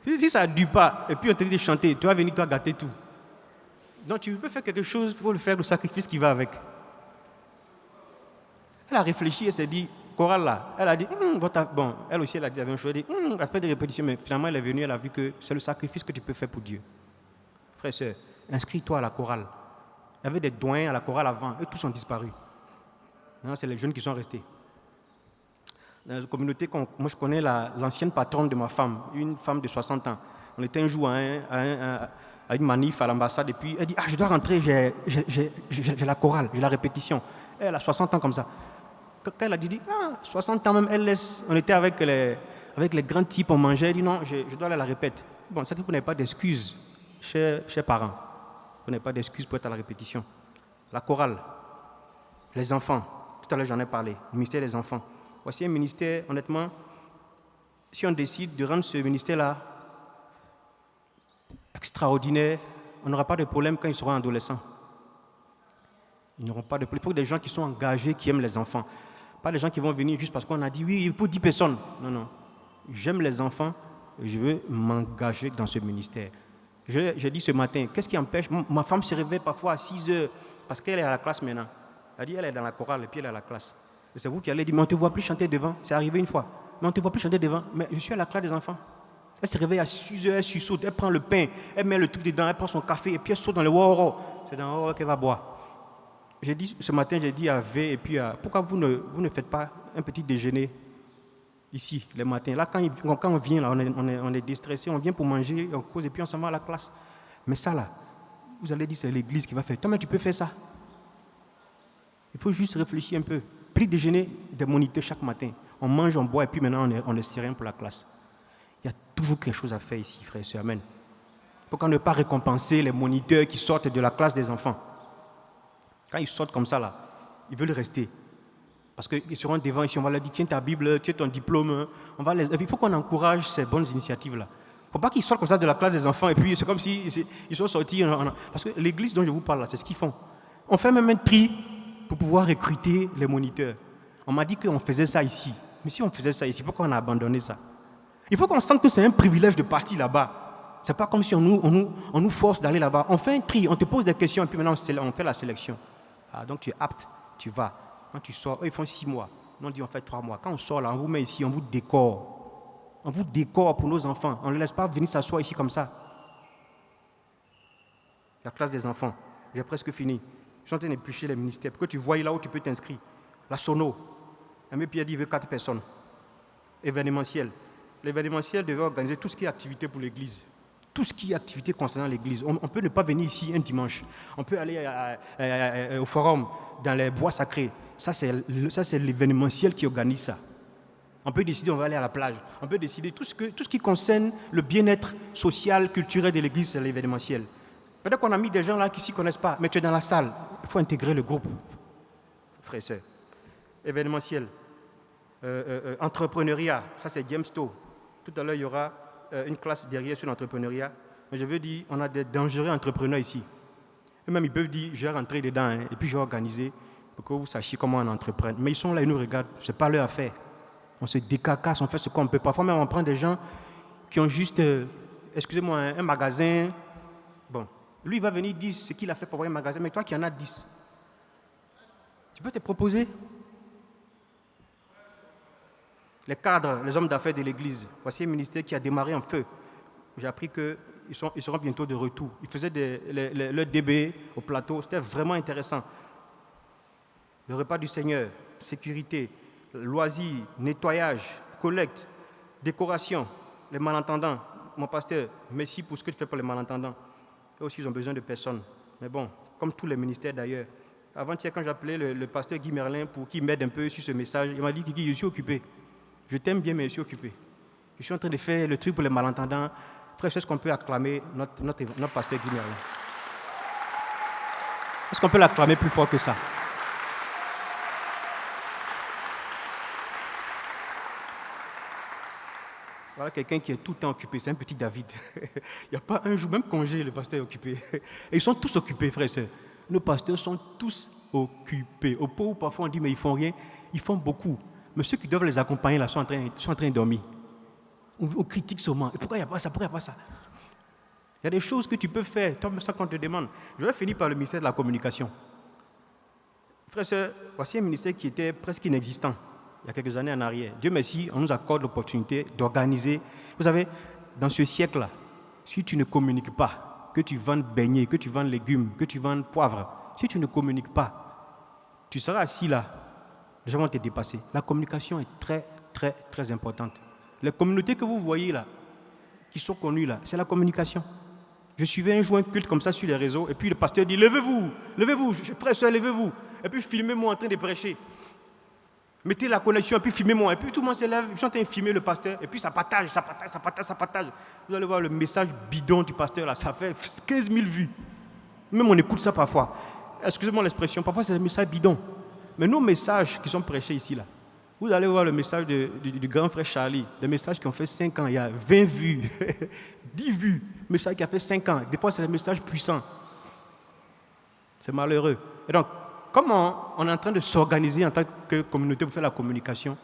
si ça ne dure pas, et puis on te dit de chanter, tu vas venir toi gâter tout. Donc tu peux faire quelque chose, il faut le faire, le sacrifice qui va avec. Elle a réfléchi et s'est dit, chorale là, elle a dit, bon, elle aussi elle a dit la même chose, elle a fait des répétitions, mais finalement elle est venue, elle a vu que c'est le sacrifice que tu peux faire pour Dieu. Frère et sœur, inscris-toi à la chorale. Il y avait des doyens à la chorale avant, eux tous ont disparu. Maintenant, c'est les jeunes qui sont restés. Dans la communauté, moi je connais l'ancienne patronne de ma femme, une femme de 60 ans. On était un jour à une manif à l'ambassade et puis elle dit, je dois rentrer, j'ai la chorale, j'ai la répétition. Elle a 60 ans comme ça. Quand elle a dit, 60 ans même, elle laisse. On était avec les grands types, on mangeait, elle dit non, je dois aller à la répète. Bon, c'est que vous n'avez pas d'excuses, chers parents. Vous n'avez pas d'excuses pour être à la répétition. La chorale, les enfants, tout à l'heure j'en ai parlé, le ministère des enfants. Voici un ministère, honnêtement, si on décide de rendre ce ministère-là extraordinaire, on n'aura pas de problème quand ils seront adolescents. Ils n'auront pas de problème. Il faut des gens qui sont engagés, qui aiment les enfants. Pas des gens qui vont venir juste parce qu'on a dit oui, il faut 10 personnes. Non, non. J'aime les enfants et je veux m'engager dans ce ministère. J'ai dit ce matin, qu'est-ce qui empêche? Ma femme se réveille parfois à 6 heures parce qu'elle est à la classe maintenant. Elle dit, elle est dans la chorale et puis elle est à la classe. Et c'est vous qui allez dire, mais on ne te voit plus chanter devant. C'est arrivé une fois. Mais on ne te voit plus chanter devant. Mais je suis à la classe des enfants. Elle se réveille à 6 heures, elle sursaute, elle prend le pain, elle met le truc dedans, elle prend son café et puis elle saute dans le woro. C'est dans le woro qu'elle va boire. Ce matin, j'ai dit à V et puis pourquoi vous ne faites pas un petit déjeuner ici, les matins. Là, quand on vient, là, on est déstressé, on vient pour manger, on cause et puis on s'en va à la classe. Mais ça, là, vous allez dire c'est l'église qui va faire. Toi, mais tu peux faire ça. Il faut juste réfléchir un peu. Petit déjeuner des moniteurs chaque matin. On mange, on boit et puis maintenant, on ne sait rien pour la classe. Il y a toujours quelque chose à faire ici, frères et sœurs. Amen. Pourquoi ne pas récompenser les moniteurs qui sortent de la classe des enfants? Quand ils sortent comme ça, là, ils veulent rester. Parce qu'ils seront devant ici, on va leur dire, tiens ta Bible, tiens ton diplôme. Il faut qu'on encourage ces bonnes initiatives-là. Il ne faut pas qu'ils sortent comme ça de la classe des enfants et puis c'est comme s'ils sont sortis. Parce que l'église dont je vous parle, là, c'est ce qu'ils font. On fait même un tri pour pouvoir recruter les moniteurs. On m'a dit qu'on faisait ça ici. Mais si on faisait ça ici, pourquoi on a abandonné ça? Il faut qu'on sente que c'est un privilège de partir là-bas. Ce n'est pas comme si on nous force d'aller là-bas. On fait un tri, on te pose des questions et puis maintenant on fait la sélection. Donc tu es apte, tu vas. Quand tu sors, eux ils font 6 mois. Nous on dit on fait 3 mois. Quand on sort là, on vous met ici, on vous décore. On vous décore pour nos enfants. On ne les laisse pas venir s'asseoir ici comme ça. La classe des enfants, j'ai presque fini. Je suis en train d'éplucher les ministères pour que tu vois là où tu peux t'inscrire. La sono. Aimé Pierre dit il veut 4 personnes. Événementiel. L'événementiel devait organiser tout ce qui est activité pour l'église. Tout ce qui est activité concernant l'église. On peut ne pas venir ici un dimanche. On peut aller au forum, dans les bois sacrés. Ça, c'est l'événementiel qui organise ça. On peut décider, on va aller à la plage. On peut décider tout ce qui concerne le bien-être social, culturel de l'église, c'est l'événementiel. Peut-être qu'on a mis des gens là qui ne s'y connaissent pas, mais tu es dans la salle. Il faut intégrer le groupe, frères et sœurs. Événementiel. Entrepreneuriat, ça c'est James Stowe. Tout à l'heure, il y aura une classe derrière sur l'entrepreneuriat. Mais je veux dire, on a des dangereux entrepreneurs ici. Eux-mêmes, ils peuvent dire, je vais rentrer dedans et puis je vais organiser pour que vous sachiez comment on entreprend. Mais ils sont là, ils nous regardent. Ce n'est pas leur affaire. On se décarcasse, on fait ce qu'on peut. Parfois même, on prend des gens qui ont juste, excusez-moi, un magasin. Bon, lui, il va venir dire ce qu'il a fait pour avoir un magasin, mais toi qui en as 10, tu peux te proposer. Les cadres, les hommes d'affaires de l'église, voici un ministère qui a démarré en feu. J'ai appris qu'ils seront bientôt de retour. Ils faisaient le DB au plateau, c'était vraiment intéressant. Le repas du Seigneur, sécurité, loisirs, nettoyage, collecte, décoration, les malentendants. Mon pasteur, merci pour ce que tu fais pour les malentendants. Eux aussi, ils ont besoin de personnes. Mais bon, comme tous les ministères d'ailleurs. Avant-hier, quand j'appelais le pasteur Guy Merlin pour qu'il m'aide un peu sur ce message, il m'a dit, Kiki, je suis occupé. Je t'aime bien, mais je suis occupé. Je suis en train de faire le truc pour les malentendants. Frère, est-ce qu'on peut acclamer notre pasteur Guy Merlin? Est-ce qu'on peut l'acclamer plus fort que ça? Voilà quelqu'un qui est tout le temps occupé, c'est un petit David. Il n'y a pas un jour, même congé, le pasteur est occupé. Et ils sont tous occupés, frères et sœurs. Nos pasteurs sont tous occupés. Au point où parfois on dit, mais ils ne font rien, ils font beaucoup. Mais ceux qui doivent les accompagner là sont en train de dormir. On critique seulement. Et pourquoi il n'y a pas ça? Pourquoi il n'y a pas ça? Il y a des choses que tu peux faire, comme ça qu'on te demande. Je vais finir par le ministère de la communication. Frères et sœurs, voici un ministère qui était presque inexistant. il y a quelques années en arrière. Dieu merci, on nous accorde l'opportunité d'organiser. Vous savez, dans ce siècle-là, si tu ne communiques pas, que tu vendes beignets, que tu vendes légumes, que tu vendes poivre, si tu ne communiques pas, tu seras assis là, les gens vont te dépasser. La communication est très, très, très importante. Les communautés que vous voyez là, qui sont connues là, c'est la communication. Je suivais un jour un culte comme ça sur les réseaux, et puis le pasteur dit « Levez-vous, levez-vous, frère et soeur, levez-vous » et puis filmez-moi en train de prêcher. Mettez la connexion, et puis filmez-moi. Et puis tout le monde se lève, je suis en train de filmer le pasteur, et puis ça partage. Vous allez voir le message bidon du pasteur là, ça fait 15 000 vues. Même on écoute ça parfois. Excusez-moi l'expression, parfois c'est un message bidon. Mais nos messages qui sont prêchés ici là, vous allez voir le message du grand frère Charlie, des messages qui ont fait 5 ans, il y a 20 vues, 10 vues, message qui a fait 5 ans. Des fois, c'est des messages puissants. C'est malheureux. Et donc, comme on est en train de s'organiser en tant que communauté pour faire la communication,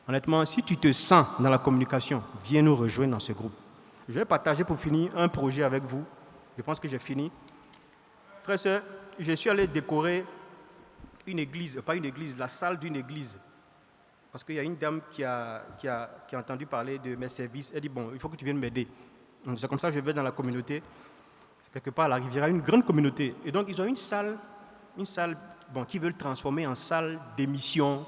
honnêtement, si tu te sens dans la communication, viens nous rejoindre dans ce groupe. Je vais partager pour finir un projet avec vous. Je pense que j'ai fini. Frère, sœur, je suis allé décorer une église, pas une église, la salle d'une église. Parce qu'il y a une dame qui a entendu parler de mes services. Elle dit, bon, il faut que tu viennes m'aider. C'est comme ça que je vais dans la communauté. Quelque part à la Riviera, une grande communauté. Et donc, ils ont une salle qu'ils veulent transformer en salle d'émission,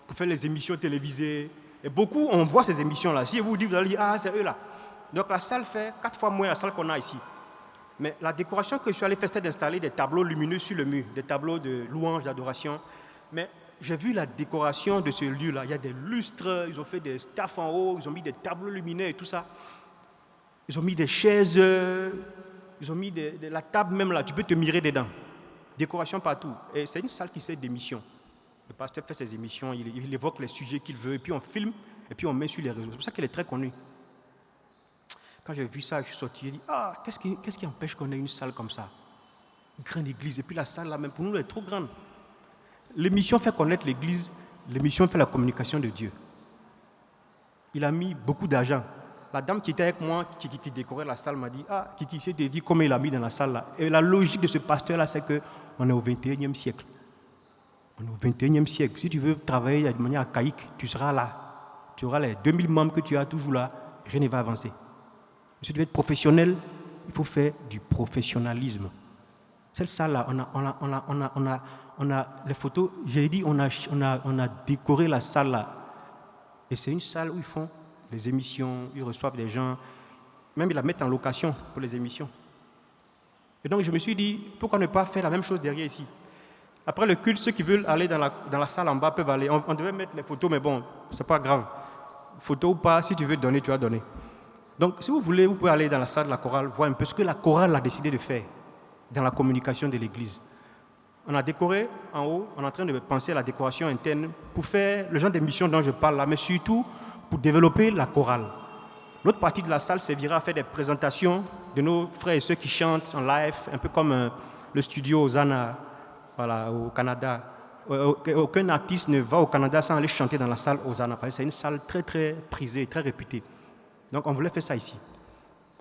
pour faire les émissions télévisées. Et beaucoup, on voit ces émissions-là. Si vous dites, vous allez dire, ah, c'est eux là. Donc, la salle fait 4 fois moins la salle qu'on a ici. Mais la décoration que je suis allé faire, c'était d'installer des tableaux lumineux sur le mur, des tableaux de louange, d'adoration. Mais j'ai vu la décoration de ce lieu-là. Il y a des lustres, ils ont fait des staffs en haut, ils ont mis des tableaux lumineux et tout ça. Ils ont mis des chaises, ils ont mis la table même là, tu peux te mirer dedans. Décoration partout. Et c'est une salle qui sert d'émission. Le pasteur fait ses émissions, il évoque les sujets qu'il veut, et puis on filme, et puis on met sur les réseaux. C'est pour ça qu'il est très connu. Quand j'ai vu ça, je suis sorti, j'ai dit, ah, qu'est-ce qui empêche qu'on ait une salle comme ça? Une grande église, et puis la salle là même, pour nous, elle est trop grande. L'émission fait connaître l'église, l'émission fait la communication de Dieu. Il a mis beaucoup d'argent. La dame qui était avec moi, qui décorait la salle, m'a dit, ah, Kiki, je t'ai dit combien il a mis dans la salle là. Et la logique de ce pasteur-là, c'est qu'on est au 21e siècle. On est au 21e siècle. Si tu veux travailler de manière archaïque, tu seras là. Tu auras les 2000 membres que tu as toujours là, rien ne va avancer. Si tu veux être professionnel, il faut faire du professionnalisme. Cette salle-là, on a les photos, j'ai dit, on a décoré la salle là. Et c'est une salle où ils font les émissions, ils reçoivent des gens, même ils la mettent en location pour les émissions. Et donc je me suis dit, pourquoi ne pas faire la même chose derrière ici? Après le culte, ceux qui veulent aller dans la salle en bas peuvent aller. On devait mettre les photos, mais bon, c'est pas grave. Photo ou pas, si tu veux donner, tu vas donner. Donc si vous voulez, vous pouvez aller dans la salle de la chorale, voir un peu ce que la chorale a décidé de faire dans la communication de l'église. On a décoré en haut, on est en train de penser à la décoration interne pour faire le genre d'émission dont je parle là, mais surtout pour développer la chorale. L'autre partie de la salle servira à faire des présentations de nos frères et sœurs qui chantent en live, un peu comme le studio Hosanna, voilà, au Canada. Aucun artiste ne va au Canada sans aller chanter dans la salle Hosanna, parce que c'est une salle très très prisée, très réputée. Donc on voulait faire ça ici.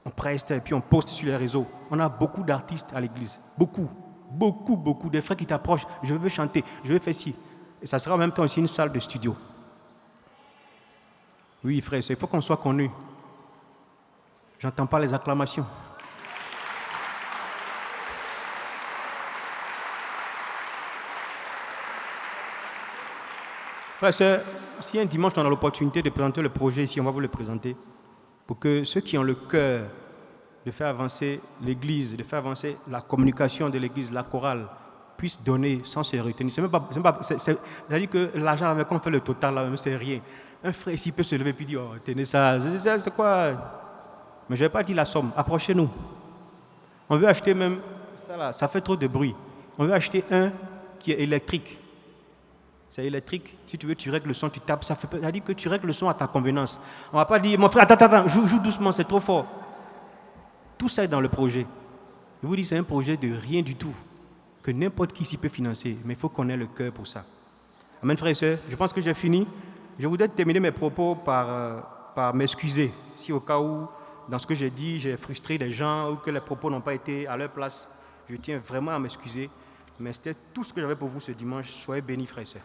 On preste et puis on poste sur les réseaux. On a beaucoup d'artistes à l'église, beaucoup, des frères qui t'approchent, je veux chanter, je veux faire ci. Et ça sera en même temps aussi une salle de studio. Oui, frère, il faut qu'on soit connu. J'entends pas les acclamations. Frère, sœur, si un dimanche on a l'opportunité de présenter le projet ici, on va vous le présenter. Pour que ceux qui ont le cœur de faire avancer l'église, de faire avancer la communication de l'église, la chorale, puissent donner sans se retenir. C'est-à-dire que l'argent, avec on fait le total, là, c'est rien. Un frère ici peut se lever et dire, oh, tenez ça, c'est quoi? Mais je ne vais pas dire la somme, approchez-nous. On veut acheter même, ça là, ça fait trop de bruit. On veut acheter un qui est électrique. C'est électrique, si tu veux, tu règles le son, tu tapes, ça veut dire que tu règles le son à ta convenance. On ne va pas dire, mon frère, attends, joue doucement, c'est trop fort. Tout ça est dans le projet. Je vous dis, c'est un projet de rien du tout, que n'importe qui s'y peut financer, mais il faut qu'on ait le cœur pour ça. Amen, frères et sœurs, je pense que j'ai fini. Je voudrais terminer mes propos par m'excuser, si au cas où, dans ce que j'ai dit, j'ai frustré les gens ou que les propos n'ont pas été à leur place. Je tiens vraiment à m'excuser, mais c'était tout ce que j'avais pour vous ce dimanche. Soyez bénis, frères et sœurs.